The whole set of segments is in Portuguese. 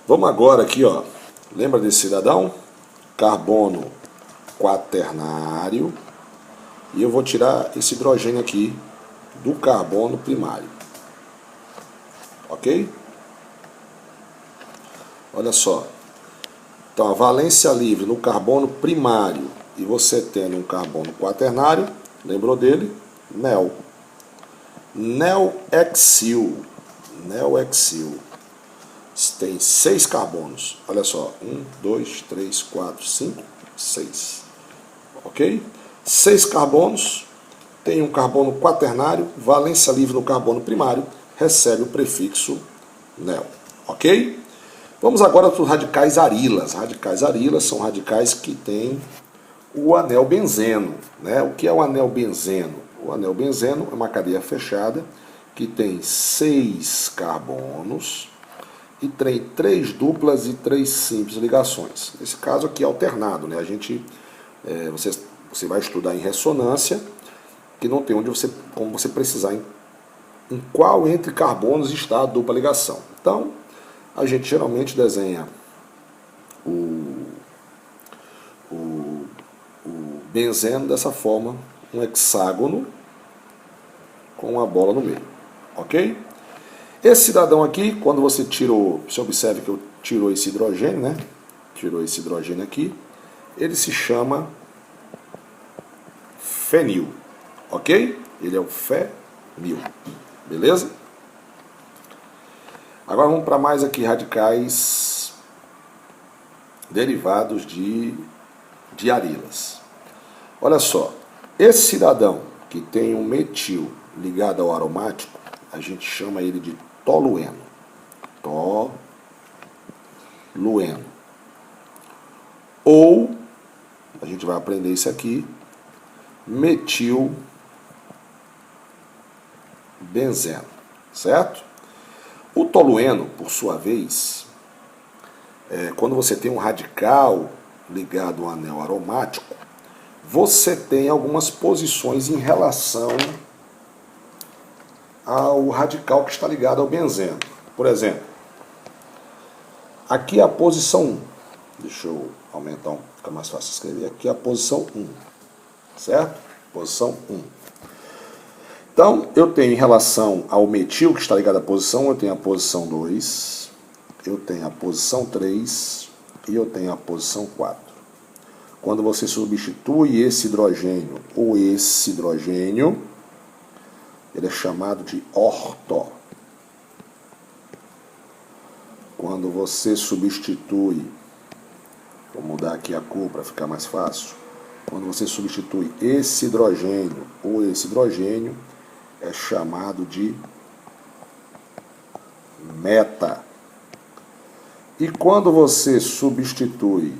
Vamos agora aqui, ó. Lembra desse cidadão? Carbono quaternário. E eu vou tirar esse hidrogênio aqui do carbono primário. Ok? Olha só. Então, a valência livre no carbono primário e você tendo um carbono quaternário, lembrou dele? Nel. Nel-hexil. Nel-hexil. Tem 6 carbonos. Olha só. 1, 2, 3, 4, 5, 6. Ok? 6 carbonos. Tem um carbono quaternário. Valência livre no carbono primário. Recebe o prefixo nel. Ok? Vamos agora para os radicais arilas. Radicais arilas são radicais que têm o anel benzeno. Né? O que é o anel benzeno? O anel benzeno é uma cadeia fechada que tem 6 carbonos e tem 3 duplas e 3 simples ligações. Nesse caso aqui é alternado, né? Você vai estudar em ressonância, que não tem como você precisar em qual entre carbonos está a dupla ligação. Então, a gente geralmente desenha o benzeno dessa forma, um hexágono com uma bola no meio, ok? Esse cidadão aqui, quando você tirou, você observa que eu tirou esse hidrogênio, né? Tirou esse hidrogênio aqui, ele se chama fenil, ok? Ele é o fenil, beleza? Agora vamos para mais aqui radicais derivados de arilas. Olha só, esse cidadão que tem um metil ligado ao aromático, a gente chama ele de tolueno. Tolueno. Ou, a gente vai aprender isso aqui, metil benzeno, certo? O tolueno, por sua vez, quando você tem um radical ligado ao anel aromático, você tem algumas posições em relação ao radical que está ligado ao benzeno. Por exemplo, aqui é a posição 1. Deixa eu aumentar, fica mais fácil escrever. Aqui é a posição 1, certo? Posição 1. Então, eu tenho em relação ao metil que está ligado à posição 1, eu tenho a posição 2, eu tenho a posição 3 e eu tenho a posição 4. Quando você substitui esse hidrogênio ou esse hidrogênio, ele é chamado de orto. Quando você substitui, vou mudar aqui a cor para ficar mais fácil. Quando você substitui esse hidrogênio ou esse hidrogênio, é chamado de meta. E quando você substitui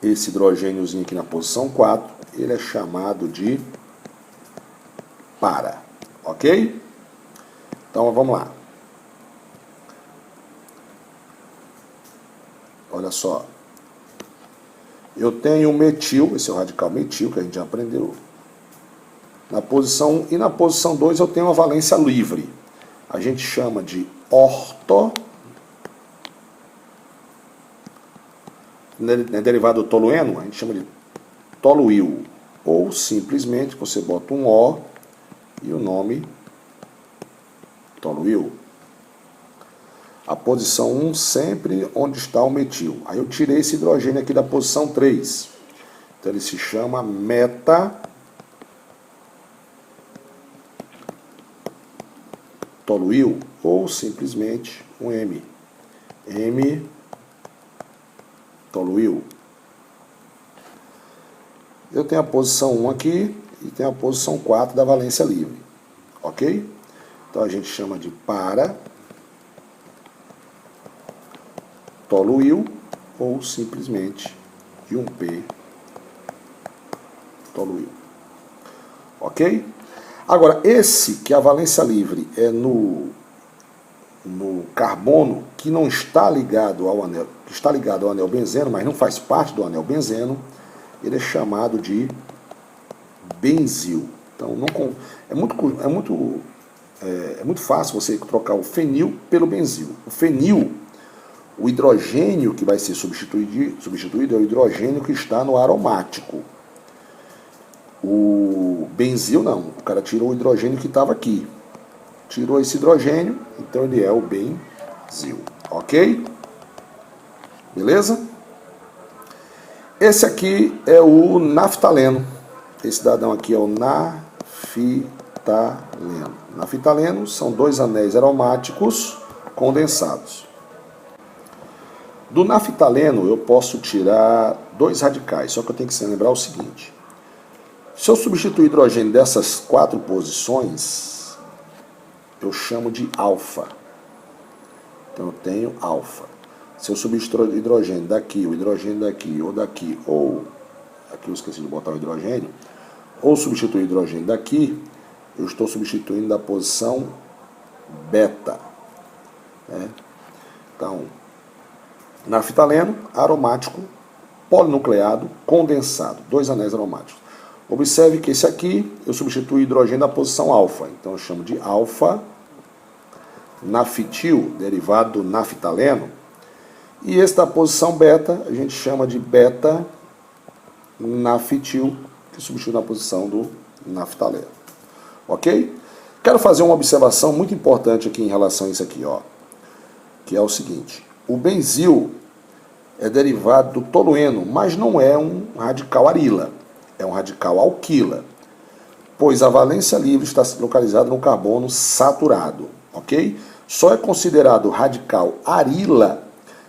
esse hidrogêniozinho aqui na posição 4, ele é chamado de para. Ok? Então vamos lá. Olha só. Eu tenho metil, esse é o radical metil que a gente já aprendeu. Na posição 1 e na posição 2 eu tenho a valência livre. A gente chama de orto. Derivado do tolueno, a gente chama de toluil. Ou simplesmente você bota um O e o nome toluil. A posição 1 sempre onde está o metil. Aí eu tirei esse hidrogênio aqui da posição 3. Então ele se chama meta toluil ou simplesmente um M. M toluil. Eu tenho a posição 1 aqui e tenho a posição 4 da valência livre. Ok? Então a gente chama de para toluil ou simplesmente de um P toluil. Ok? Agora, esse que a valência livre é no carbono que não está ligado ao anel, que está ligado ao anel benzeno, mas não faz parte do anel benzeno, ele é chamado de benzil. Então, é muito fácil você trocar o fenil pelo benzil. O fenil, O hidrogênio que vai ser substituído é o hidrogênio que está no aromático. O benzil não, o cara tirou o hidrogênio que estava aqui. Tirou esse hidrogênio, então ele é o benzil, ok? Beleza? Esse aqui é o naftaleno. Esse cidadão aqui é o naftaleno. Naftaleno são 2 anéis aromáticos condensados. Do naftaleno eu posso tirar 2 radicais, só que eu tenho que se lembrar o seguinte. Se eu substituir hidrogênio dessas 4 posições, eu chamo de alfa. Então eu tenho alfa. Se eu substituir o hidrogênio daqui, o hidrogênio daqui, ou daqui, ou... Aqui eu esqueci de botar o hidrogênio. Ou substituir o hidrogênio daqui, eu estou substituindo da posição beta. Né? Então, naftaleno, aromático, polinucleado, condensado. 2 anéis aromáticos. Observe que esse aqui, eu substituo o hidrogênio da posição alfa. Então eu chamo de alfa naftil, derivado do naftaleno. E esse da posição beta, a gente chama de beta naftil, que substitui na posição do naftaleno. Ok? Quero fazer uma observação muito importante aqui em relação a isso aqui, ó, que é o seguinte. O benzil é derivado do tolueno, mas não é um radical arila, é um radical alquila, pois a valência livre está localizada no carbono saturado, ok? Só é considerado radical arila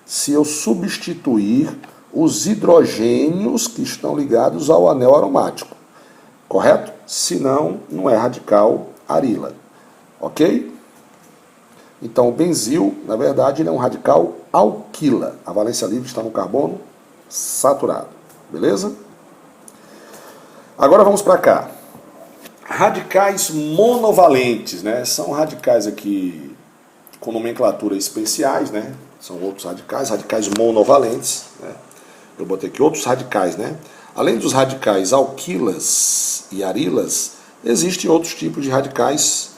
se eu substituir os hidrogênios que estão ligados ao anel aromático, correto? Senão, não é radical arila, ok? Então, o benzil, na verdade, ele é um radical alquila. A valência livre está no carbono saturado, beleza? Agora vamos para cá. Radicais monovalentes, né? São radicais aqui com nomenclatura especiais, né? São outros radicais, radicais monovalentes, né? Eu botei aqui outros radicais, né? Além dos radicais alquilas e arilas, existem outros tipos de radicais,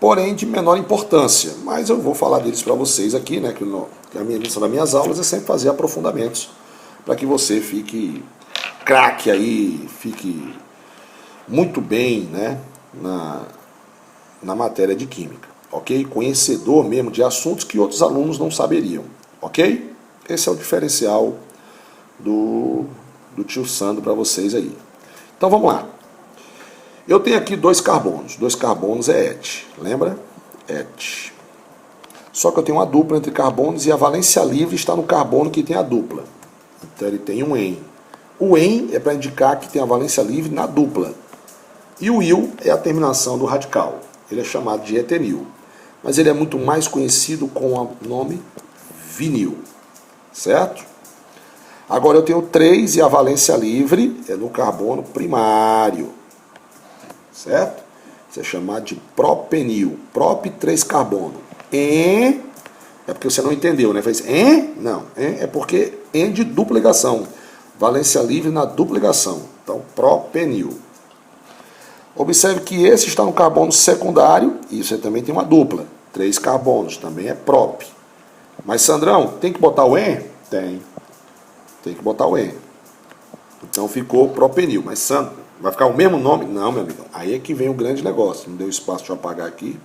porém de menor importância. Mas eu vou falar deles para vocês aqui, né? Que a minha missão das minhas aulas é sempre fazer aprofundamentos para que você fique craque aí, fique muito bem, né? Na matéria de química, ok? Conhecedor mesmo de assuntos que outros alunos não saberiam, ok? Esse é o diferencial do tio Sandro para vocês aí. Então vamos lá. Eu tenho aqui 2 carbonos. 2 carbonos é Et, lembra? Et. Só que eu tenho uma dupla entre carbonos e a valência livre está no carbono que tem a dupla. Então ele tem um En. O En é para indicar que tem a valência livre na dupla. E o il é a terminação do radical. Ele é chamado de etenil. Mas ele é muito mais conhecido com o nome vinil. Certo? Agora eu tenho 3 e a valência livre é no carbono primário. Certo? Isso é chamado de propenil. Prop 3 carbono. En é porque você não entendeu, né? Fez en? Não. En é porque en de dupla ligação. Valência livre na dupla ligação. Então, propenil. Observe que esse está no carbono secundário, e você também tem uma dupla. 3 carbonos, também é prop. Mas, Sandrão, tem que botar o en? Tem. Tem que botar o en. Então ficou propenil. Mas, Sandro, vai ficar o mesmo nome? Não, meu amigo. Aí é que vem o grande negócio. Não deu espaço de eu apagar aqui.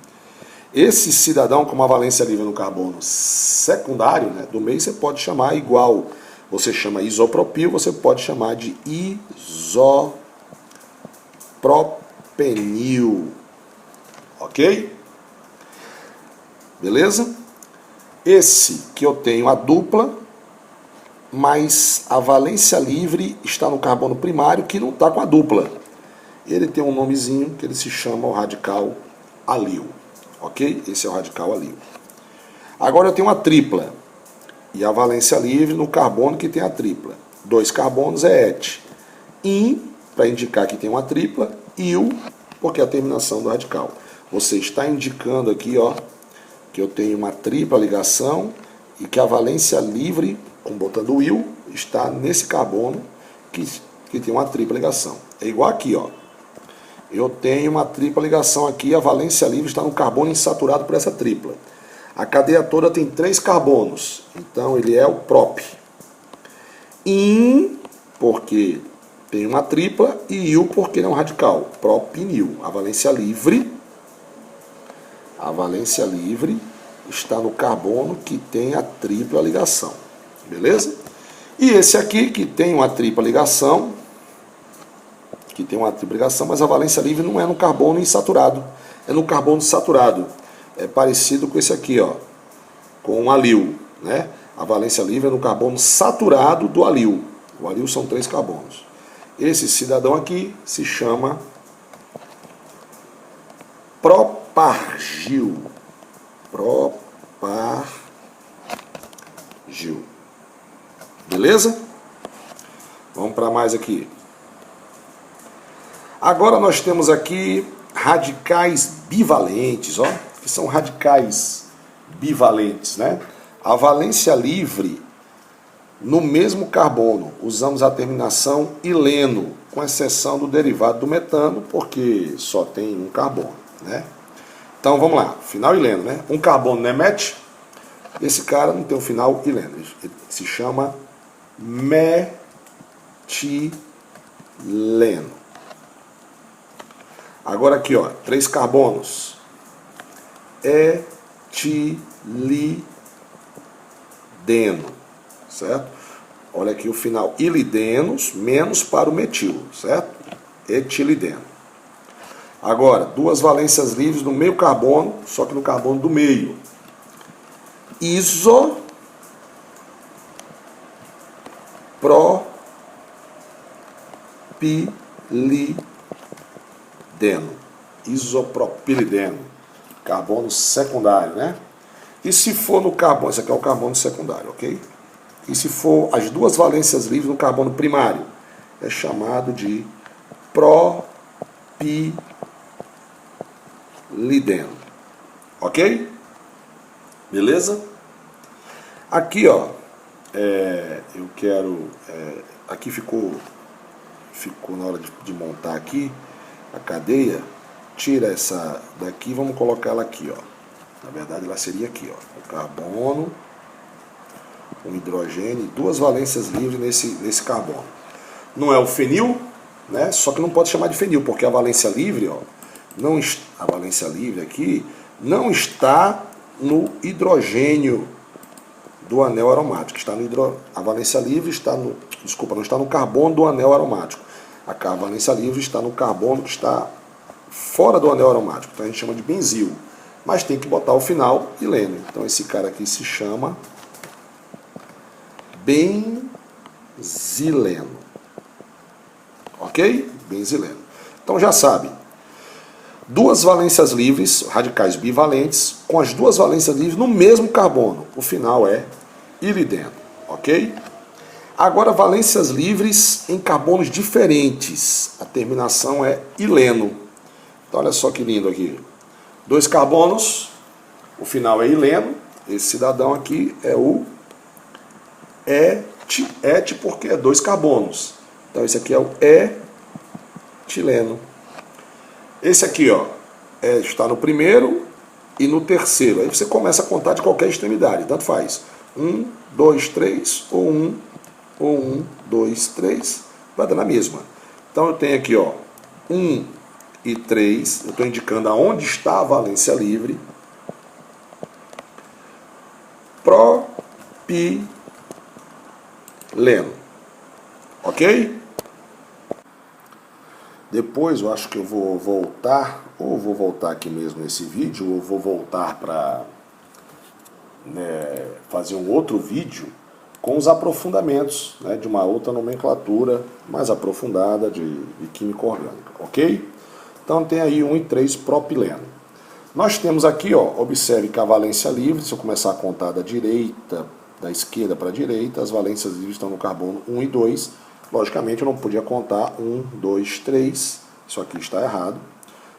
Esse cidadão com uma valência livre no carbono secundário, né, do meio, você pode chamar igual. Você chama isopropil, você pode chamar de isopropenil. Ok? Beleza? Esse que eu tenho a dupla, mas a valência livre está no carbono primário que não está com a dupla. Ele tem um nomezinho que ele se chama o radical alil. Ok? Esse é o radical alil. Agora eu tenho uma tripla. E a valência livre no carbono que tem a tripla. 2 carbonos é Et. In, para indicar que tem uma tripla. Il, porque é a terminação do radical. Você está indicando aqui, ó, que eu tenho uma tripla ligação e que a valência livre, botando o il, está nesse carbono que tem uma tripla ligação. É igual aqui, ó. Eu tenho uma tripla ligação aqui, a valência livre está no carbono insaturado por essa tripla. A cadeia toda tem 3 carbonos, então ele é o prop. In, porque tem uma tripla, e il, porque ele é um radical. Propinil. A valência livre está no carbono que tem a tripla ligação. Beleza? E esse aqui, que tem uma tripla ligação, mas a valência livre não é no carbono insaturado, é no carbono saturado. É parecido com esse aqui, ó, com o alil, né? A valência livre é no carbono saturado do alil. O alil são 3 carbonos. Esse cidadão aqui se chama propargil. Propargil. Beleza? Vamos para mais aqui. Agora nós temos aqui radicais bivalentes, ó, que são radicais bivalentes, né? A valência livre, no mesmo carbono, usamos a terminação ileno, com exceção do derivado do metano, porque só tem um carbono, né? Então vamos lá, final ileno, né? Um carbono não mete, esse cara não tem um final ileno, ele se chama metileno. Agora aqui, ó, 3 carbonos, etilideno, certo? Olha aqui o final, ilidenos, menos para o metil, certo? Etilideno. Agora, 2 valências livres no meio carbono, só que no carbono do meio. Isopropilideno. Carbono secundário, né? E se for no carbono, esse aqui é o carbono secundário, ok? E se for as 2 valências livres no carbono primário, é chamado de propilideno. Ok? Beleza? Aqui, ó, eu quero... aqui ficou na hora de montar aqui a cadeia. Tira essa daqui, vamos colocar ela aqui, ó. Na verdade, ela seria aqui, ó. O carbono, um hidrogênio, 2 valências livres nesse carbono. Não é o fenil, né? Só que não pode chamar de fenil, porque a valência livre, ó, a valência livre aqui não está no hidrogênio do anel aromático. A valência livre está no... Desculpa, não está no carbono do anel aromático. A valência livre está no carbono que está fora do anel aromático. Então a gente chama de benzil. Mas tem que botar o final ileno. Então esse cara aqui se chama benzileno. Ok? Benzileno. Então já sabe. 2 valências livres, radicais bivalentes, com as 2 valências livres no mesmo carbono. O final é irideno. Ok? Agora, valências livres em carbonos diferentes. A terminação é ileno. Então, olha só que lindo aqui. 2 carbonos, o final é ileno. Esse cidadão aqui é o et, porque é 2 carbonos. Então, esse aqui é o etileno. Esse aqui, ó, está no primeiro e no terceiro. Aí você começa a contar de qualquer extremidade. Tanto faz. 1, 2, 3 ou 1, 2, 3. Vai dar na mesma. Então, eu tenho aqui, ó, 1 e 3, eu estou indicando aonde está a valência livre. Propileno. Ok? Depois eu acho que eu vou voltar, ou vou voltar aqui mesmo nesse vídeo, ou vou voltar para fazer um outro vídeo com os aprofundamentos, né, de uma outra nomenclatura mais aprofundada de química orgânica, ok? Então tem aí 1 e 3 propileno. Nós temos aqui, ó, observe que a valência livre, se eu começar a contar da esquerda para a direita, as valências livres estão no carbono 1 e 2. Logicamente eu não podia contar 1, 2, 3, isso aqui está errado,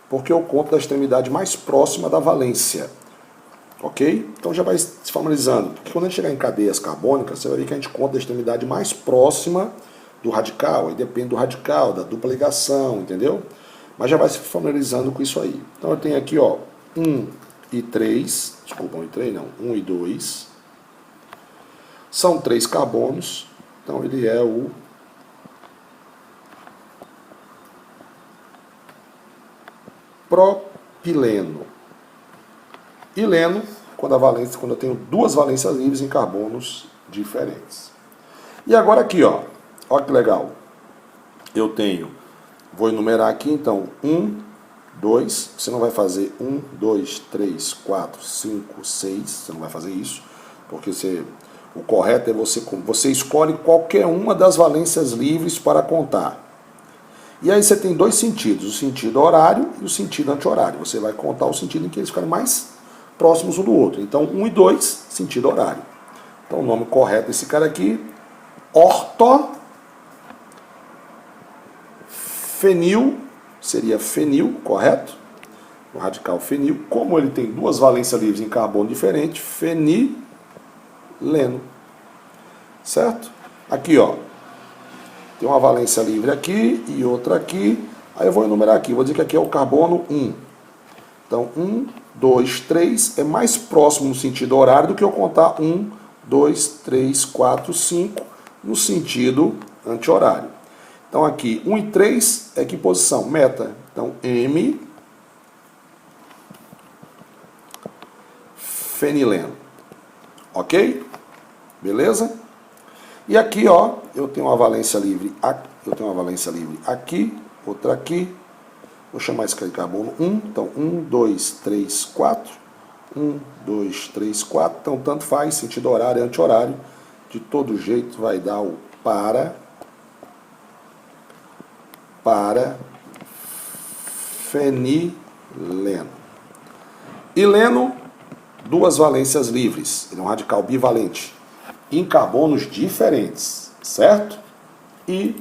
porque eu conto da extremidade mais próxima da valência. Ok? Então já vai se formalizando. Porque quando a gente chegar em cadeias carbônicas, você vai ver que a gente conta da extremidade mais próxima do radical. Aí depende do radical, da dupla ligação, entendeu? Mas já vai se formalizando com isso aí. Então eu tenho aqui, ó, 1 e 3, desculpa, 1 e 3 não, 1 e 2, são 3 carbonos, então ele é o propileno. Ileno, quando eu tenho duas valências livres em carbonos diferentes. E agora aqui, ó que legal. Eu tenho, vou enumerar aqui então, 1, 2, você não vai fazer 1, 2, 3, 4, 5, 6, você não vai fazer isso, porque o correto é você escolhe qualquer uma das valências livres para contar. E aí você tem dois sentidos, o sentido horário e o sentido anti-horário. Você vai contar o sentido em que eles ficarem mais próximos um do outro. Então, 1 e 2, sentido horário. Então, o nome correto desse cara aqui, ortofenil, seria fenil, correto? O radical fenil. Como ele tem duas valências livres em carbono diferente, fenileno. Certo? Aqui, ó. Tem uma valência livre aqui e outra aqui. Aí eu vou enumerar aqui. Vou dizer que aqui é o carbono 1. Então, 1, 2, 3 é mais próximo no sentido horário do que eu contar 1, 2, 3, 4, 5 no sentido anti-horário. Então, aqui, 1 e 3 é que posição? Meta. Então, M, fenileno. Ok? Beleza? E aqui, ó, eu tenho uma valência livre aqui, outra aqui. Vou chamar esse carbono 1. Então, 1, 2, 3, 4. 1, 2, 3, 4. Então, tanto faz, sentido horário e anti-horário. De todo jeito, vai dar o parafenileno. Ileno, duas valências livres. Ele é um radical bivalente. Em carbonos diferentes, certo? E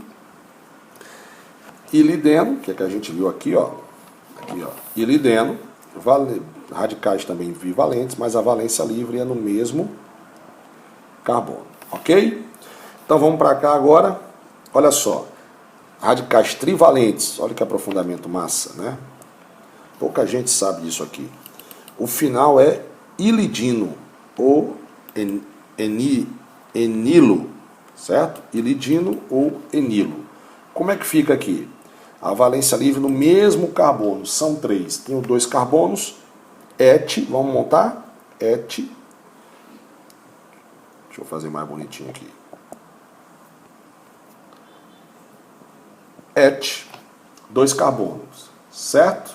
ilideno, que é que a gente viu aqui, ó. Ilideno, radicais também bivalentes, mas a valência livre é no mesmo carbono, ok? Então vamos para cá agora. Olha só, radicais trivalentes, olha que aprofundamento massa, né? Pouca gente sabe disso aqui. O final é ilidino ou enilo, certo? Ilidino ou enilo. Como é que fica aqui? A valência livre no mesmo carbono, são 3. Tenho 2 carbonos, et, vamos montar? Et, deixa eu fazer mais bonitinho aqui. Et, 2 carbonos, certo?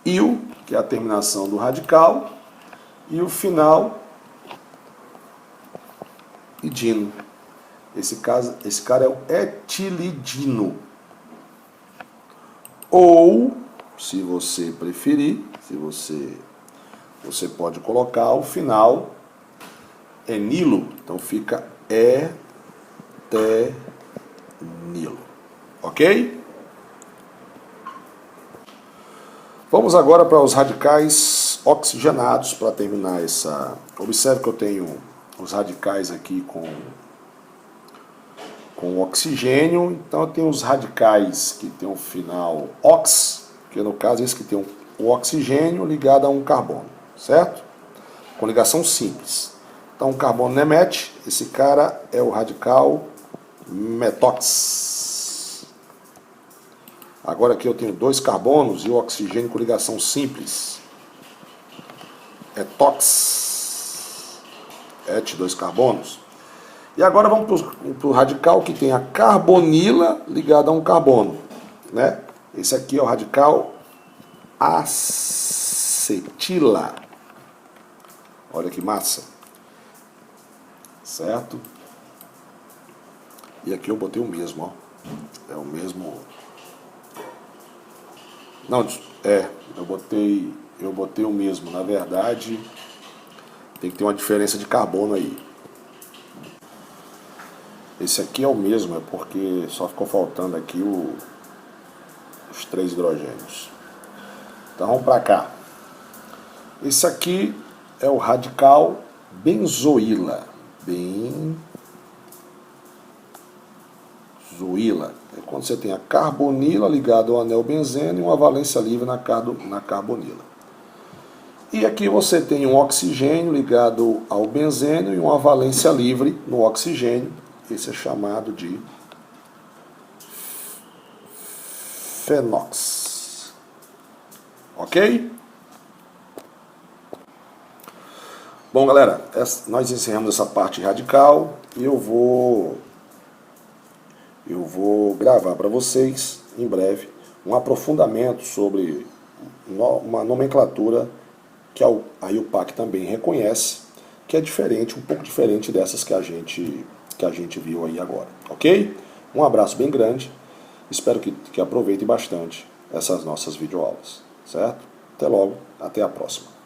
Il, que é a terminação do radical, e o final, idino. Esse cara é o etilidino. Ou, se você preferir, você pode colocar o final enilo. Então fica etenilo. Ok? Vamos agora para os radicais oxigenados para terminar essa. Observe que eu tenho os radicais aqui com oxigênio, então eu tenho os radicais que tem o final ox, que no caso é esse que tem o oxigênio ligado a um carbono, certo? Com ligação simples. Então o carbono não emete, esse cara é o radical metox. Agora aqui eu tenho 2 carbonos e o oxigênio com ligação simples. Etox. Et, 2 carbonos. E agora vamos para o radical que tem a carbonila ligada a um carbono, né? Esse aqui é o radical acetila. Olha que massa. Certo? E aqui eu botei o mesmo, ó. É o mesmo. Não, eu botei o mesmo. Na verdade, tem que ter uma diferença de carbono aí. Esse aqui é o mesmo, é porque só ficou faltando aqui os 3 hidrogênios. Então vamos para cá. Esse aqui é o radical benzoíla. Benzoíla. É quando você tem a carbonila ligada ao anel benzeno e uma valência livre na carbonila. E aqui você tem um oxigênio ligado ao benzênio e uma valência livre no oxigênio. Esse é chamado de fenox. Ok? Bom, galera, nós encerramos essa parte radical e eu vou gravar para vocês em breve um aprofundamento sobre uma nomenclatura que a IUPAC também reconhece, que é diferente, um pouco diferente dessas que a gente viu aí agora, ok? Um abraço bem grande, espero que aproveitem bastante essas nossas videoaulas, certo? Até logo, até a próxima.